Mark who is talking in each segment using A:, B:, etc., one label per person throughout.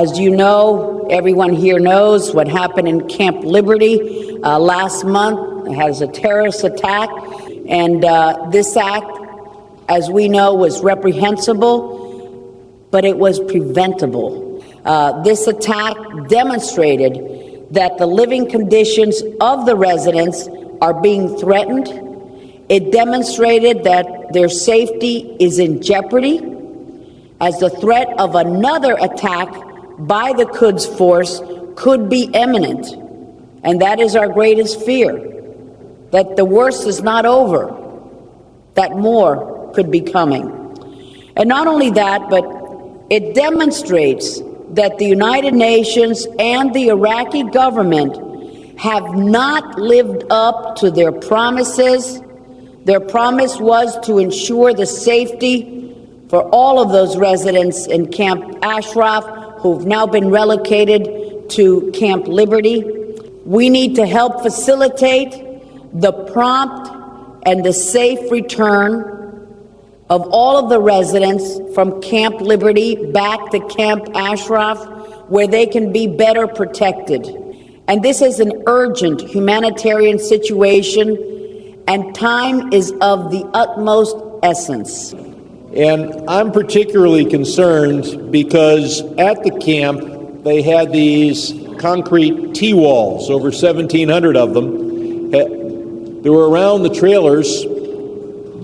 A: As you know, everyone here knows what happened in Camp Liberty last month. It has a terrorist attack, and this act, as we know, was reprehensible, but it was preventable. This attack demonstrated that the living conditions of the residents are being threatened. It demonstrated that their safety is in jeopardy as the threat of another attack by the Quds force could be imminent. And that is our greatest fear, that the worst is not over, that more could be coming. And not only that, but it demonstrates that the United Nations and the Iraqi government have not lived up to their promises. Their promise was to ensure the safety for all of those residents in Camp Ashraf who've now been relocated to Camp Liberty. We need to help facilitate the prompt and the safe return of all of the residents from Camp Liberty back to Camp Ashraf, where they can be better protected. And this is an urgent humanitarian situation, and time is of the utmost essence.
B: And I'm particularly concerned because at the camp, they had these concrete T-walls, over 1,700 of them. They were around the trailers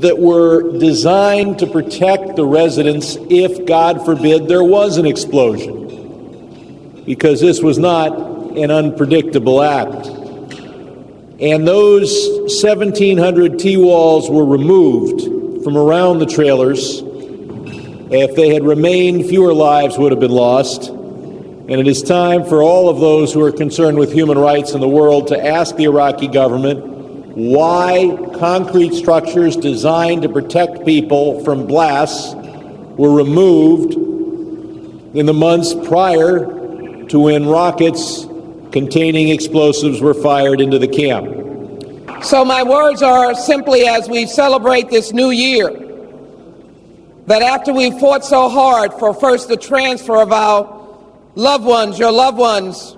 B: that were designed to protect the residents if, God forbid, there was an explosion, because this was not an unpredictable act. And those 1,700 T-walls were removed from around the trailers. If they had remained, fewer lives would have been lost. And it is time for all of those who are concerned with human rights in the world to ask the Iraqi government why concrete structures designed to protect people from blasts were removed in the months prior to when rockets containing explosives were fired into the camp.
C: So my words are simply, as we celebrate this new year, that after we fought so hard for first the transfer of our loved ones, your loved ones,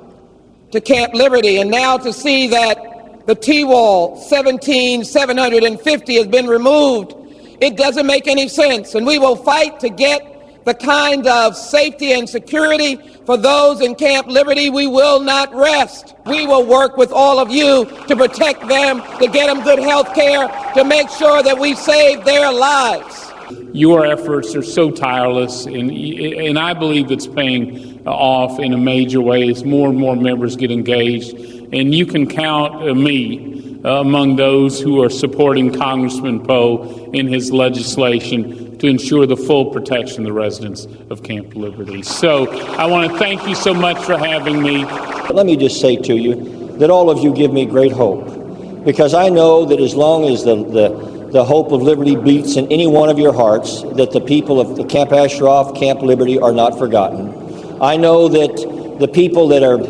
C: to Camp Liberty, and now to see that the T-wall, 17,750, has been removed, it doesn't make any sense. And we will fight to get the kind of safety and security for those in Camp Liberty. We will not rest. We will work with all of you to protect them, to get them good health care, to make sure that we save their lives.
D: Your efforts are so tireless, and I believe it's paying off in a major way as more and more members get engaged. And you can count me among those who are supporting Congressman Poe in his legislation to ensure the full protection of the residents of Camp Liberty. So I want to thank you so much for having me.
E: Let me just say to you that all of you give me great hope, because I know that as long as the hope of liberty beats in any one of your hearts, that the people of the Camp Ashraf, Camp Liberty are not forgotten. I know that the people that are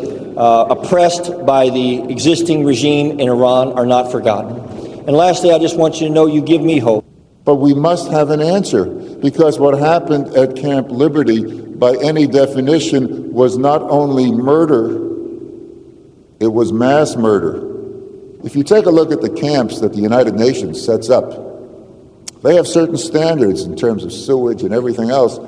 E: oppressed by the existing regime in Iran are not forgotten. And lastly, I just want you to know you give me hope.
F: But we must have an answer, because what happened at Camp Liberty, by any definition, was not only murder, it was mass murder. If you take a look at the camps that the United Nations sets up, they have certain standards in terms of sewage and everything else.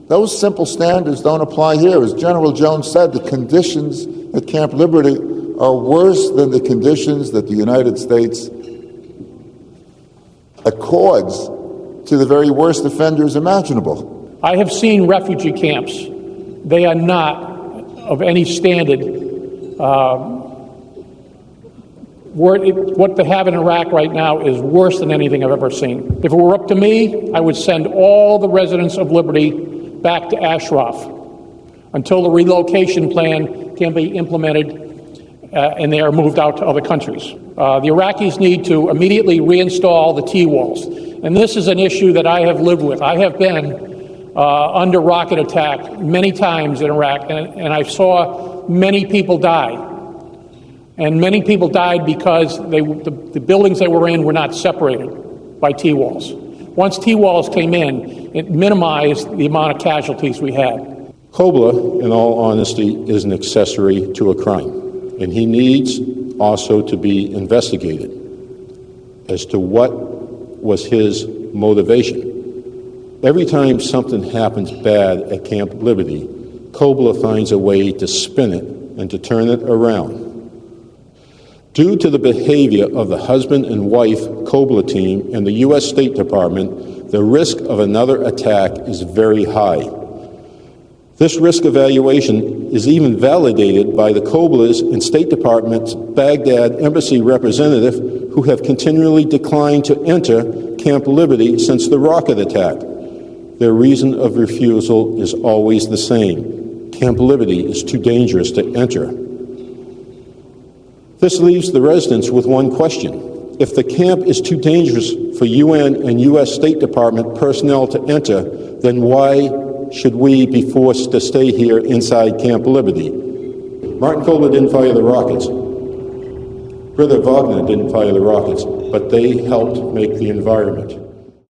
F: Those simple standards don't apply here. As General Jones said, the conditions at Camp Liberty are worse than the conditions that the United States accords to the very worst offenders imaginable. I have seen refugee camps. They are not of any standard. What they have in Iraq right now is worse than anything I've ever seen. If it were up to me, I would send all the residents of Liberty back to Ashraf until the relocation plan can be implemented and they are moved out to other countries. The Iraqis need to immediately reinstall the T-walls. And this is an issue that I have lived with. I have been under rocket attack many times in Iraq, and I saw many people die. And many people died because the buildings they were in were not separated by T-walls. Once T-walls came in, it minimized the amount of casualties we had.
G: Kobla, in all honesty, is an accessory to a crime, and he needs also to be investigated as to what was his motivation. Every time something happens bad at Camp Liberty, Kobla finds a way to spin it and to turn it around. Due to the behavior of the husband and wife Kobla team and the U.S. State Department, the risk of another attack is very high. This risk evaluation is even validated by the Koblas and State Department's Baghdad embassy representative, who have continually declined to enter Camp Liberty since the rocket attack. Their reason of refusal is always the same: Camp Liberty is too dangerous to enter. This leaves the residents with one question. If the camp is too dangerous for UN and U.S. State Department personnel to enter, then why should we be forced to stay here inside Camp Liberty? Martin Kobla didn't fire the rockets. Brother Wagner didn't fire the rockets, but they helped make the environment.